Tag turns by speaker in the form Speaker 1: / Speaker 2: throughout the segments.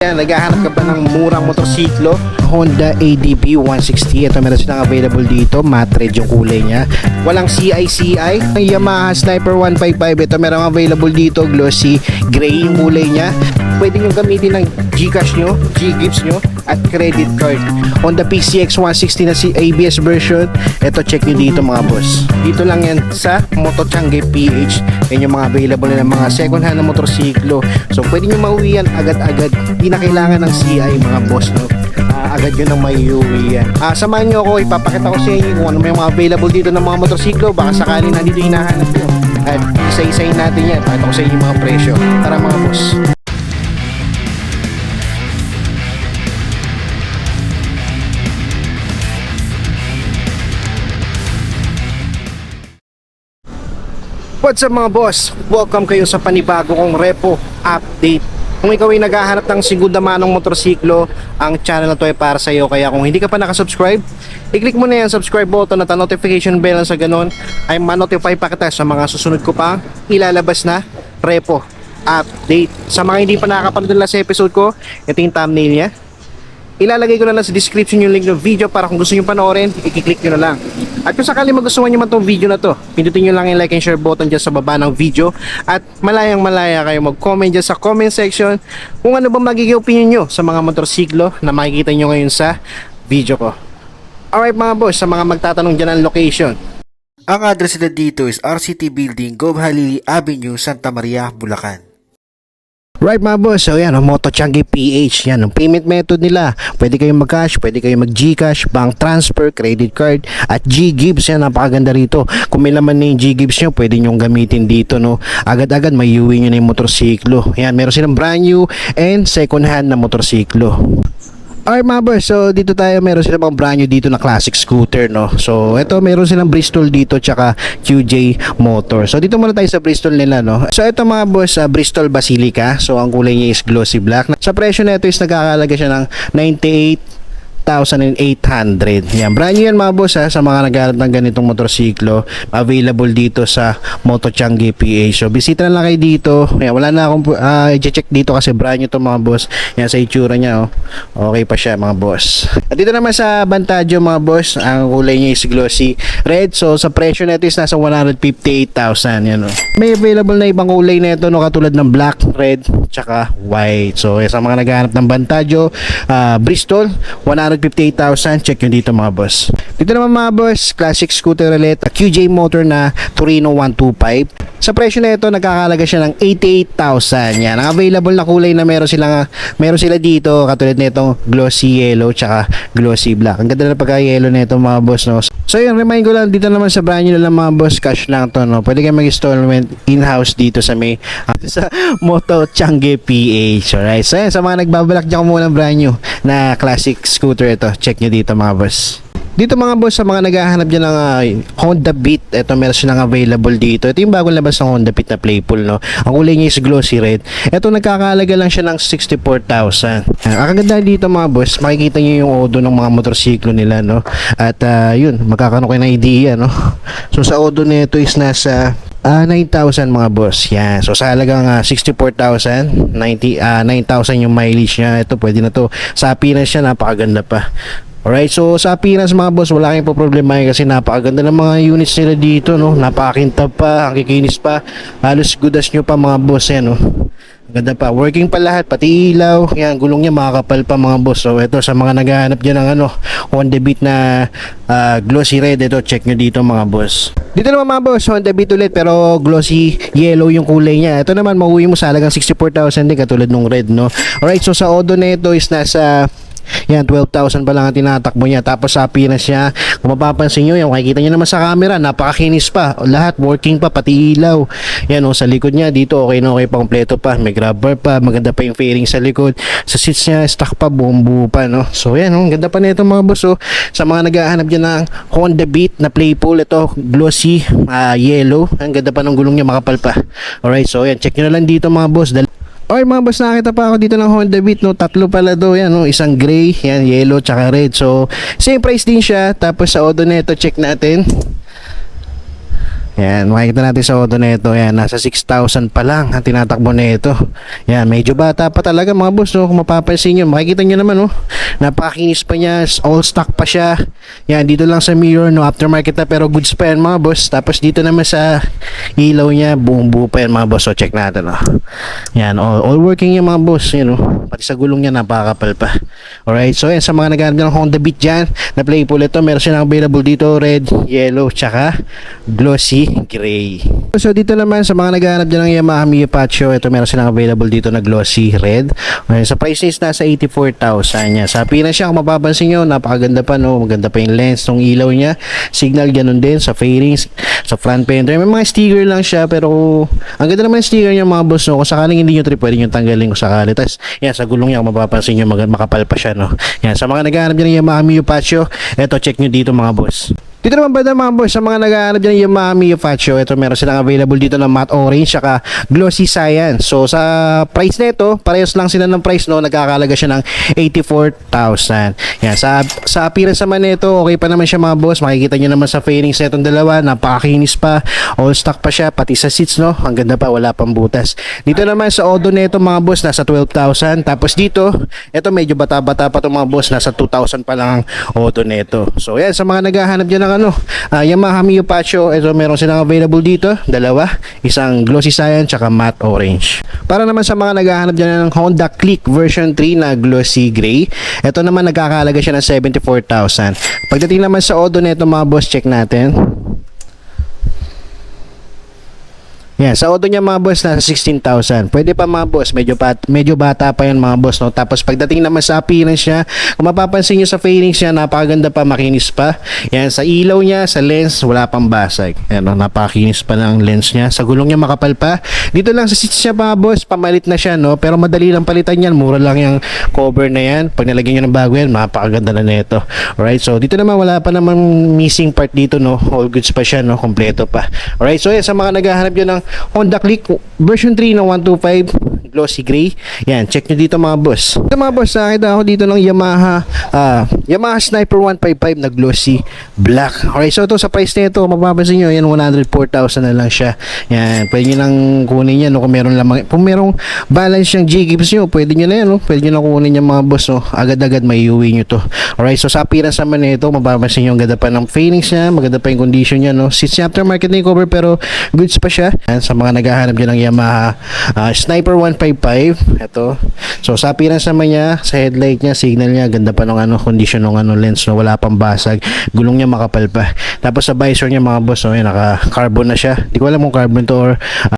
Speaker 1: Naghahanap ka ba ng murang motorsiklo? Honda ADB 160. Ito meron silang available dito. Matte red yung kulay niya. Walang CI. Yamaha Sniper 155. Ito meron available dito. Glossy gray yung kulay niya. Pwede nyo gamitin ng Gcash nyo, Ggives nyo, at credit card. Honda PCX 160 na si ABS version. Ito check nyo dito mga boss. Dito lang yan sa Motochangi PH. Yan yung mga available na mga second hand na motorsiklo. So pwede nyo mauwi yan agad-agad. Hindi na kailangan ng CI mga boss, no? Agad yun ang may uwi yan. Samahan nyo ako, ipapakita ko sa inyo kung ano may mga available dito ng mga motorsiklo. Baka sakaling nandito hinahanap nyo. At isa-isayin natin yan. Pakita ko sa inyo yung mga presyo. Tara mga boss. What's up mga boss? Welcome kayo sa panibago kong repo update. Kung ikaw ay naghahanap ng segunda manong motorsiklo, ang channel na to ay para sa iyo. Kaya kung hindi ka pa nakasubscribe, i-click mo na yung subscribe button at ang notification bell sa ganun ay ma-notify pa kita sa mga susunod ko pang ilalabas na repo update. Sa mga hindi pa nakakapanood sa episode ko, ito yung thumbnail niya. Ilalagay ko na lang sa description yung link ng video para kung gusto nyo panoorin, i-click nyo na lang. At kung sakali magustuhan nyo man itong video na to, pindutin nyo lang yung like and share button dyan sa baba ng video. At malayang malaya kayo mag-comment dyan sa comment section kung ano ba magiging opinion nyo sa mga motorsiklo na makikita nyo ngayon sa video ko. Alright mga boss, sa mga magtatanong dyan ng location, ang address nila dito is RCT Building, Gob Halili Avenue, Santa Maria, Bulacan. Right mga boss, so yan, Motochangi PH, yan, ang payment method nila, pwede kayong mag-cash, pwede kayong mag-Gcash, bank transfer, credit card, at Ggives, yan, napakaganda rito. Kung may laman na yung Ggives nyo, pwede nyong gamitin dito, no, agad-agad may uwi nyo na yung motorsiklo. Yan, meron silang brand new and second hand na motorsiklo. Alright mga boss, so dito tayo meron silang mga brand new dito na classic scooter, no. So ito meron silang Bristol dito tsaka QJ Motor. So dito muna tayo sa Bristol nila, no. So ito mga boss, Bristol Basilica. So ang kulay niya is glossy black. Sa presyo nito is nagkakalaga siya ng 98,800. Yan, brand new yan mga boss sa mga naghahanap ng ganitong motorsiklo. Available dito sa Motochangi PH. So bisita na lang kayo dito. Yan, wala na akong i-check dito kasi brand new to mga boss. Yan sa itsura niya, oh. Okay pa siya mga boss. At dito naman sa Vantaggio mga boss, ang kulay niya is glossy red. So sa presyo nito is nasa 158,000. Yan, oh. May available na ibang kulay nito, no, katulad ng black, red, tsaka white. So sa mga naghahanap ng Vantaggio, Bristol 158,000, check nyo dito mga boss. Dito naman mga boss, classic scooter ulit, QJ Motor na Torino 125. Sa presyo na ito, nagkakalaga siya ng 88,000. Yan, ang available na kulay na meron sila dito, katulad nitong glossy yellow tsaka glossy black. Ang ganda na pagka-yellow nito mga boss, no. So yun, remind ko lang, dito naman sa brand new na lang mga boss, cash lang to, no. Pwede kayo mag-installment in-house dito sa may sa Motochangi PH. Alright, so yun, sa mga nagbabalak dyan ko muna brand new na classic scooter ito, check nyo dito mga boss. Dito mga boss, sa mga naghahanap dyan ng Honda Beat, ito meron silang available dito. Ito yung bagong labas ng Honda Beat na Playful, no. Ang kulay niya is glossy red. Ito nagkakalaga lang siya ng 64,000. Ang kaganda dito mga boss, makikita niyo yung odo ng mga motorsiklo nila, no. At yun, magkakaroon kayo ng idea, no. So sa odo nito is nasa 9,000 mga boss. Yan. So sa halagang 64,000, 9,000 yung mileage niya. Ito pwede na to. Sa appearance niya napakaganda pa. Alright, so sa appearance mga boss, wala kayong problema kasi napakaganda ng mga units nila dito, no. Napakakintab pa, ang kikinis pa. Halos good as nyo pa mga boss yan, no. Ganda pa, working pa lahat, pati ilaw. Yan, gulong niya makakapal pa mga boss. So ito sa mga naghahanap dyan ng Honda Beat na glossy red, ito check nyo dito mga boss. Dito naman mga boss, Honda Beat ulit pero glossy yellow yung kulay niya. Ito naman mauwi mo sa halagang 64,000 din katulad nung red, no. Alright, so sa odo na ito is nasa yan, 12,000 pa lang ang tinatakbo niya. Tapos sa appearance niya, kung mapapansin nyo, yung makikita nyo naman sa camera, napakakinis pa. Lahat working pa, pati ilaw. Yan, sa likod niya, dito okay na okay pa, kompleto pa. May grab bar pa, maganda pa yung fairing sa likod. Sa seats niya, stock pa, buong pa, no. So yan, ganda pa na ito mga boss. Sa mga naghahanap dyan ng Honda Beat na Playful, ito, glossy, yellow. Ang ganda pa ng gulong niya, makapal pa. Alright, so yan, check nyo na lang dito mga boss. Okay mga boss, nakita pa ako dito ng Honda Beat, no. Tatlo pala do, yan, no. Isang gray, yan, yellow, tsaka red. So, same price din siya. Tapos sa odo na ito, check natin. Yan, makikita natin sa auto na ito. Yan, nasa 6,000 pa lang ang tinatakbo na ito. Yan, medyo bata pa talaga mga boss, no? Kung mapapansin nyo, makikita nyo naman, no? Napakakinis pa niya, all stock pa siya. Yan, dito lang sa mirror, no? Aftermarket na, pero goods pa yan mga boss. Tapos dito naman sa ilaw niya, buong buo pa yan mga boss. So check natin, no? Yan, all working yung mga boss, yun, no? Pati sa gulong niya, napakapal pa. Alright, so yan, sa mga naghanap ng Honda Beat dyan, na playful ito, meron silang available dito, red, yellow, tsaka glossy gray. So dito naman sa mga naghahanap dyan ng Yamaha Mio Pacho, ito meron silang available dito na glossy red. Okay, sa price is nasa 84,000 yan. Sa appearance siya, kung mapapansin nyo, napakaganda pa, no? Maganda pa yung lens ng ilaw niya. Signal ganun din sa fairings, sa front fender. May mga sticker lang siya, pero ang ganda naman yung sticker niya mga boss, no? Kung sakaling hindi nyo trip, pwede nyo tanggalin kung sakali. Tapos yan, sa gulong niya, kung mapapansin nyo, makapal pa siya, no? Yan, sa mga naghahanap dyan ng Yamaha Mio Pacho, eto check nyo dito mga boss. Dito naman ba mga boss, sa mga nag-aanap dyan ng Yamaha Mio Pacho, ito meron silang available dito na matte orange saka glossy cyan. So sa price na ito, parehas lang sila ng price, no? Nagkakalaga siya ng 84,000. Yan, sa appearance naman nito, okay pa naman siya mga boss. Makikita nyo naman sa fairings na itong dalawa, napakakinis pa, all stock pa siya, pati sa seats, no? Ang ganda pa, wala pang butas. Dito naman sa Odo nito mga boss, nasa 12,000. Tapos dito, ito medyo bata-bata pa itong mga boss, nasa 2,000 pa lang ang Odo nito. So yan, sa mga naghahanap dyan ng Yamaha Mio Pacho, ito meron silang available dito, dalawa, isang glossy cyan tsaka matte orange. Para naman sa mga naghahanap dyan ng Honda Click version 3 na glossy gray, ito naman nagkakalaga siya ng 74,000. Pagdating naman sa Odo nito mga boss, check natin. Yan, sa auto niya mga boss, nasa 16,000. Pwede pa mga boss, medyo bata pa yan mga boss, no? Tapos pagdating naman sa appearance niya, kung mapapansin niyo sa fairings niya, napakaganda pa, makinis pa. Yan, sa ilaw niya, sa lens, wala pang basag. Yan, no? Napakinis pa ng lens niya. Sa gulong niya, makapal pa. Dito lang sa seats niya mga boss, pamalit na siya, no? Pero madali lang palitan yan. Mura lang yung cover na yan. Pag nalagyan niyo ng bago yan, napakaganda na nito. Alright, so dito naman, wala pa namang missing part dito, no? All goods pa siya, no? Kompleto pa. Alright, so yan, sa mga naghahanap dyan ng Honda Click version 3 na 125 glossy gray. Yan, check nyo dito mga boss. Ito mga boss, nakita ako dito ng Yamaha Sniper 155 na glossy black. Okay, so ito sa price na ito, mapapansin nyo, yan 104,000 na lang siya. Yan, pwede nyo nang kunin yan, no? Kung merong balance yung G-Gibbs nyo, pwede nyo na yan, no? Pwede nyo na kunin yan mga boss, no? Agad-agad may iuwi nyo to. Alright, so sa appearance naman na ito, mapapansin nyo, ang ganda pa ng fairings niya, maganda pa yung condition niya, no? Seats niya aftermarket na yung cover, pero goods pa siya. Yan, sa mga naghahanap dyan ng Yamaha Sniper 155, ito. So sa appearance naman niya, sa headlight niya, signal niya, ganda pa ng condition ng lens, no? Wala pang basag, gulong niya makapal pa. Tapos sa visor niya mga boss, no? Yan, naka-carbon na siya. Di ko alam kung carbon to or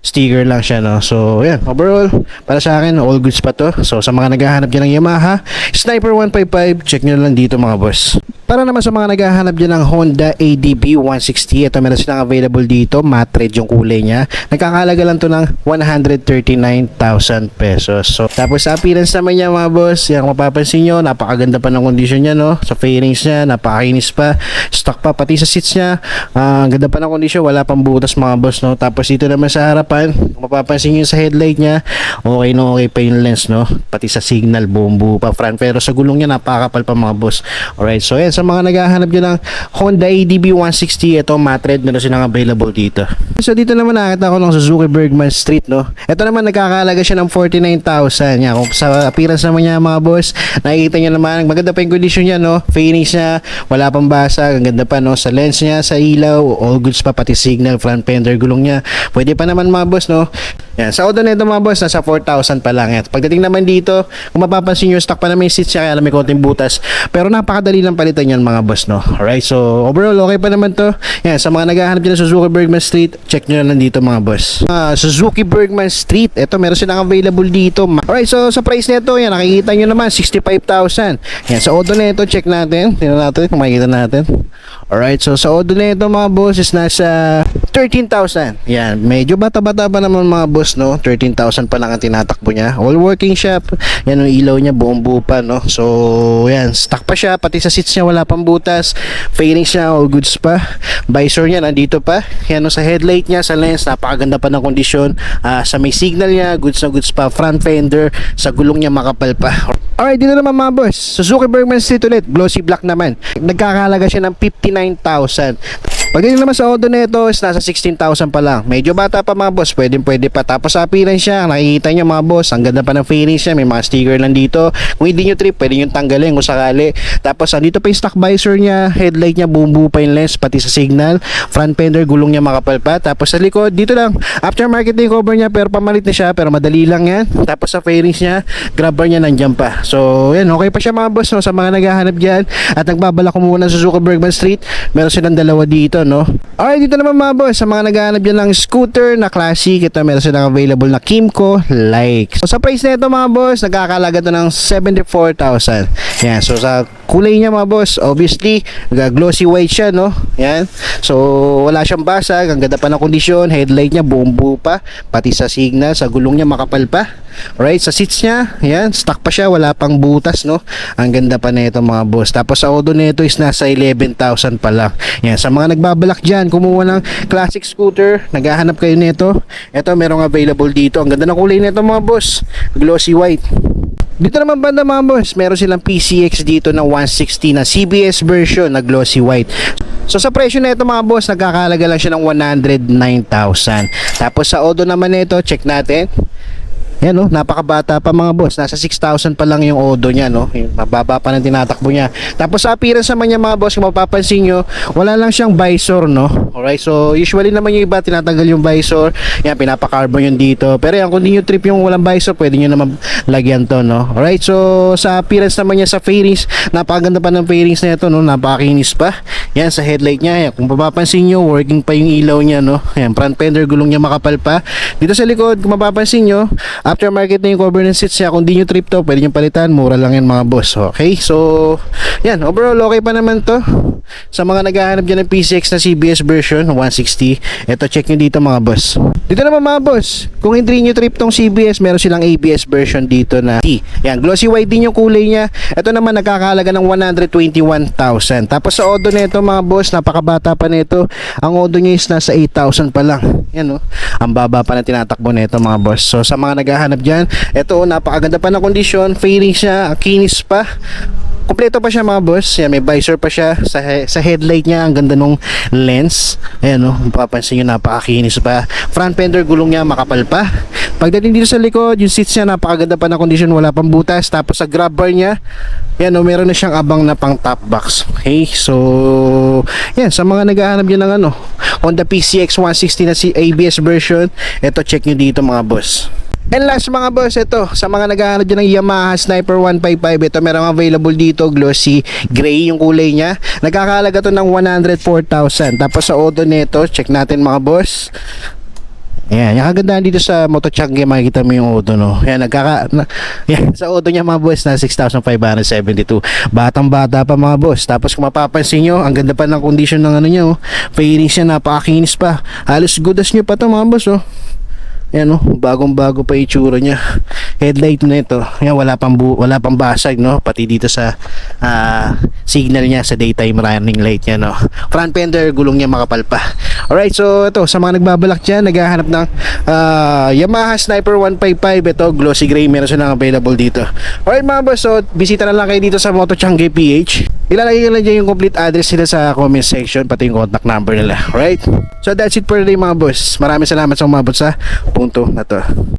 Speaker 1: sticker lang siya, no? So yan, overall, para sa akin, all goods pa to. So sa mga naghahanap dyan ng Yamaha Sniper 155, check nyo lang dito mga boss. Para naman sa mga naghahanap dyan ng Honda ADB 160, ito meron silang available dito, matte red yung kulay niya. Nagkakalaga lang to ng 139,000 pesos. So, tapos sa appearance naman niya mga boss, yan, kung mapapansin nyo, napakaganda pa ng condition niya, no? Sa fairings niya, napakakinis pa, stock pa, pati sa seats niya, ang ganda pa ng condition, wala pang butas mga boss, no? Tapos dito naman sa harapan, kung mapapansin nyo sa headlight niya, okay no, okay pa yung lens, no? Pati sa signal, buo pa front, pero sa gulong niya, napakapal pa mga boss. Alright, so yan, sa mga naghahanap dyan ng Honda ADB 160, ito matte red, meron silang available dito. So dito naman nakita ko ng Suzuki Bergman Street, no? Ito naman nagkakalaga siya ng 49,000. Yan, kung sa appearance naman niya mga boss, nakikita niyo naman, maganda pa yung condition niya, no? Fairings niya, wala pang basag, ang ganda pa, no? Sa lens niya, sa ilaw, all goods pa, pati signal, front fender, gulong niya, pwede pa naman mga boss, no? Yan, sa auto nito mga boss, nasa 4,000 pa lang. Yan. Pagdating naman dito, kung mapapansin nyo, stock pa naman yung seats niya, kaya may konting butas. Pero napakadali lang palitan yan mga boss, no? Alright, so overall, okay pa naman to. Yan, sa mga naghahanap dyan ng Suzuki Bergman Street, check nyo na lang dito mga boss. Suzuki Bergman Street, ito meron silang available dito. Alright, so sa price nito, yan, nakikita nyo naman, 65,000. Yan, sa auto nito, check natin. Tingnan natin kung makikita natin. Alright, so sa auto nito mga boss is nasa 13,000. Yan, medyo bata-bata pa naman mga boss, no? 13,000 pa lang ang tinatakbo niya. All working siya. Yan ang ilaw niya, buong buo pa, no? So, yan, stock pa siya, pati sa seats niya wala pang butas. Fairings niya, all goods pa. Visor niya nandito pa. Yan, no, sa headlight niya, sa lens, napakaganda pa ng kondisyon. Sa may signal niya, goods na goods pa. Front fender, sa gulong niya makapal pa. Alright, dito naman mga boss, Suzuki Bergman Street ulit, glossy black naman. Nagkakahalaga siya ng 59,000. Pagdating naman sa Odo nito is nasa 16,000 pa lang. Medyo bata pa mga boss, pwede pa. Tapos sa appearance siya, nakikita nyo mga boss, ang ganda pa ng fairings niya, may mga sticker lang dito. Kung hindi nyo trip, pwede nyo tanggalin kung sakali. Tapos andito pa yung stock visor niya, headlight niya, buo pa yung lens, pati sa signal. Front fender, gulong niya makapal pa. Tapos sa likod, dito lang, aftermarket din cover niya, pero pamalit na siya, pero madali lang yan. Tapos sa fairings niya, grab bar niya nandiyan pa. So yan, okay pa siya mga boss, no? Sa mga naghahanap dyan at nagbabala kumuha ng Suzuki Bergman Street, meron silang dalawa dito, no? Alright, dito naman mga boss, sa mga naghahanap dyan ng scooter na classic, ito meron silang available na Kimco Like. So sa price na ito mga boss, nagkakalaga to ng 74,000. Yan, so sa kulay niya mga boss, obviously glossy white siya, no? Yan, so wala siyang basag, ang ganda pa ng kondisyon, headlight niya buo pa, pati sa signal, sa gulong niya makapal pa. Alright, sa seats niya, yan, stock pa siya, wala pang butas, no? Ang ganda pa nito mga boss. Tapos sa Odo nito is nasa 11,000 pa lang. Yan, sa mga nagbabalak dyan, kumuha ng classic scooter, naghahanap kayo nito, ito merong available dito. Ang ganda ng kulay nito mga boss, glossy white. Dito naman banda mga boss, meron silang PCX dito na 160 na CBS version na glossy white. So sa presyo na ito mga boss, nagkakalaga lang siya ng 109,000. Tapos sa Odo naman nito, check natin. Yan, no, napakabata pa mga boss, nasa 6,000 pa lang yung Odo niya, no? Mababa pa ng tinatakbo niya. Tapos sa appearance naman niya mga boss, kung mapapansin nyo, wala lang siyang visor, no? Alright, so usually naman yung iba tinatanggal yung visor, yan, pinapa-carbon yun dito. Pero yan, kung di nyo trip yung walang visor, pwede nyo naman lagyan to, no? Alright, so sa appearance naman niya sa fairings, napakaganda pa ng fairings na ito, no? Napakakinis pa. Yan, sa headlight niya, yan, kung mapapansin nyo, working pa yung ilaw niya, no? Yan, front fender, gulong niya makapal pa. Dito sa likod, kung mapapansin nyo, aftermarket na yung cover ng seats niya. Kung di nyo trip to, pwede nyo palitan, mura lang yan mga boss. Okay, so yan, overall okay pa naman to. Sa mga naghahanap dyan ng PCX na CBS version 160, ito check nyo dito mga boss. Dito naman mga boss, kung hindi nyo trip tong CBS, meron silang ABS version dito na T. Yan, glossy white din yung kulay niya. Ito naman nagkakalaga ng 121,000. Tapos sa Odo nito mga boss, napakabata pa nito. Ang Odo niya is nasa 8,000 pa lang. Yan, no? Ang baba pa na tinatakbo nito mga boss. So sa mga naghahanap dyan, ito napakaganda pa ng kondisyon, fairings niya, kinis pa. Kompleto pa siya mga boss. Yan, may visor pa siya sa headlight niya. Ang ganda nung lens. Ayan, no, mapapansin nyo, napakakinis pa. Front fender, gulong niya makapal pa. Pagdating dito sa likod, yung seats niya napakaganda pa ng kondisyon, wala pang butas. Tapos sa grab bar niya, yan, no, meron na siyang abang na pang top box. Okay, so yan, sa mga naghahanap dyan ng ano, Honda PCX 160 na si ABS version, ito check nyo dito mga boss. And last mga boss, ito sa mga naghahanap dyan ng Yamaha Sniper 155, ito merong available dito, glossy gray yung kulay niya. Nagkakalaga to ng 104,000. Tapos sa Odo nito, check natin mga boss. Ayan, yung kagandahan dito sa Motochangge, makikita mo yung Odo, no? Ayan, yan, sa Odo niya mga boss na 6,572. Batang bata pa mga boss. Tapos kung mapapansin nyo, ang ganda pa ng condition ng ano niya, oh. Fairings niya, napakakinis pa. Halos good as new pa to mga boss, oh. Ayan, no, bagong bago pa itsura niya. Headlight na ito, ayan, wala pang basag, no, pati dito sa signal niya sa daytime running light niya, no. Front fender, gulong niya makapal pa. Alright, so ito sa mga nagbabalak dyan, naghahanap ng Yamaha Sniper 155, ito glossy gray, meron silang available dito. Alright mga boss, so bisita na lang kayo dito sa Motochangge PH. Ilalagay ko lang dyan yung complete address nila sa comment section, pati yung contact number nila. Alright, so that's it for today mga boss. Maraming salamat sa umabot sa punto na to.